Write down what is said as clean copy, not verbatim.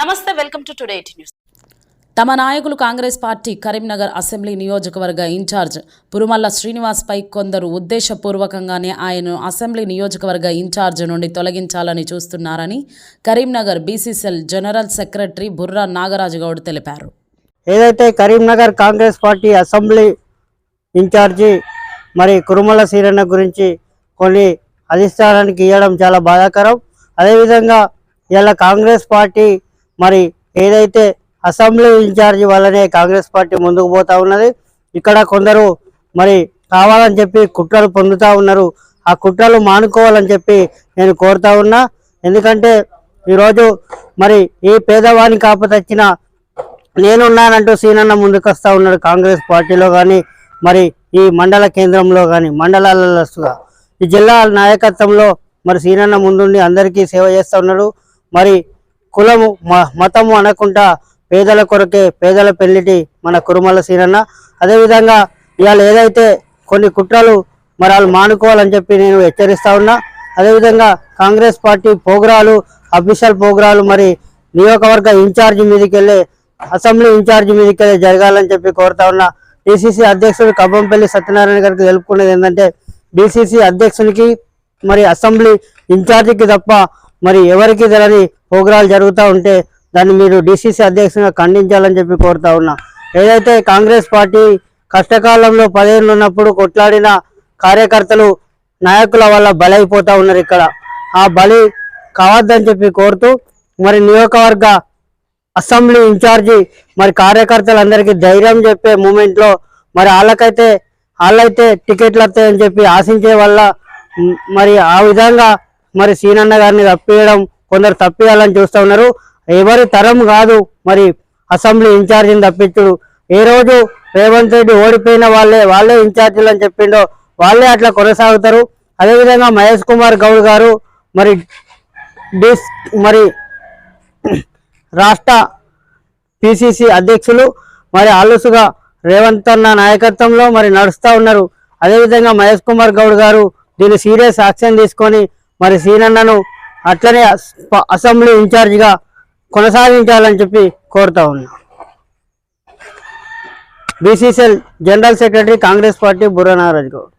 నమస్తే, welcome to today news. తమ నాయకులు కాంగ్రెస్ పార్టీ కరీంనగర్ అసెంబ్లీ నియోజకవర్గ ఇన్ఛార్జ్ పురుమల్ల శ్రీనివాస్ పై కొందరు ఉద్దేశపూర్వకంగానే ఆయనను అసెంబ్లీ నియోజకవర్గ ఇన్ఛార్జ్ నుండి తొలగించాలని చూస్తున్నారని Karimnagar BCCL general secretary Burra Nagaraju Goud తెలిపారు. ఏదైతే Karimnagar Congress party assembly incharge మరి కురుమల శ్రీరన్న గురించి కొన్ని అధిష్టానానికి ఇవ్వడం చాలా బాధాకరం. అదేవిధంగా ఇలా కాంగ్రెస్ పార్టీ మరి ఏదైతే అసెంబ్లీ ఇన్ఛార్జి వల్లనే కాంగ్రెస్ పార్టీ ముందుకు పోతా ఉన్నది. ఇక్కడ కొందరు మరి కావాలని చెప్పి కుట్రలు పొందుతూ ఉన్నారు. ఆ కుట్రలు మానుకోవాలని చెప్పి నేను కోరుతా ఉన్నా. ఎందుకంటే ఈరోజు మరి ఏ పేదవాని కాపతొచ్చినా నేనున్నానంటూ సీనన్న ముందుకు వస్తూ ఉన్నాడు. కాంగ్రెస్ పార్టీలో కానీ మరి ఈ మండల కేంద్రంలో కానీ మండలాలగా ఈ జిల్లా నాయకత్వంలో మరి సీనన్న ముందుండి అందరికీ సేవ చేస్తూ ఉన్నాడు. మరి కులము మతము అనకుండా పేదల కొరకే పేదల పెళ్లిటి మన కురుమల సీనన్న. అదేవిధంగా ఇవాళ ఏదైతే కొన్ని కుట్రలు మరి వాళ్ళు మానుకోవాలని చెప్పి నేను హెచ్చరిస్తా ఉన్నా. అదేవిధంగా కాంగ్రెస్ పార్టీ ప్రోగ్రాలు అఫీషియల్ ప్రోగ్రాలు మరి నియోజకవర్గ ఇన్ఛార్జి మీదకి వెళ్ళి అసెంబ్లీ ఇన్ఛార్జి మీదకి వెళ్ళి జరగాలని చెప్పి కోరుతా ఉన్నా. డిసిసి అధ్యక్షుడు కబ్బంపల్లి సత్యనారాయణ గారికి తెలుపుకునేది ఏంటంటే డిసిసి అధ్యక్షునికి మరి అసెంబ్లీ ఇన్ఛార్జికి తప్ప మరి ఎవరికి తెలియని ప్రోగ్రాలు జరుగుతూ ఉంటే దాన్ని మీరు డిసిసి అధ్యక్షునిగా ఖండించాలని చెప్పి కోరుతా ఉన్నా. ఏదైతే కాంగ్రెస్ పార్టీ కష్టకాలంలో 10 ఏళ్ళు ఉన్నప్పుడు కొట్లాడిన కార్యకర్తలు నాయకుల వల్ల బలైపోతూ ఉన్నారు. ఇక్కడ ఆ బలి కావద్దని చెప్పి కోరుతూ మరి నియోజకవర్గ అసెంబ్లీ ఇన్ఛార్జి మరి కార్యకర్తలందరికీ ధైర్యం చెప్పే మూమెంట్లో మరి వాళ్ళైతే టికెట్లు వస్తాయని చెప్పి ఆశించే వల్ల మరి ఆ విధంగా మరి సీనన్న గారిని తప్పియడం కొందరు తప్పియాలని చూస్తూ ఉన్నారు. ఎవరి తరం కాదు మరి అసెంబ్లీ ఇన్ఛార్జిని తప్పించుడు. ఏ రోజు రేవంత్ రెడ్డి ఓడిపోయిన వాళ్ళే ఇన్ఛార్జీలు అని చెప్పిండో వాళ్ళే అట్లా కొనసాగుతారు. అదేవిధంగా మహేష్ కుమార్ గౌడ్ గారు మరి రాష్ట్ర పిసిసి అధ్యక్షులు మరి ఆలుసుగా రేవంత్ అన్న నాయకత్వంలో మరి నడుస్తూ ఉన్నారు. అదేవిధంగా మహేష్ కుమార్ గౌడ్ గారు దీన్ని సీరియస్ యాక్షన్ తీసుకొని మరి సీనన్నను అట్లనే అసెంబ్లీ ఇన్ఛార్జిగా కొనసాగించాలని చెప్పి కోరుతా ఉన్నా. BCCL general secretary Congress party Burra Nagaraju Goud.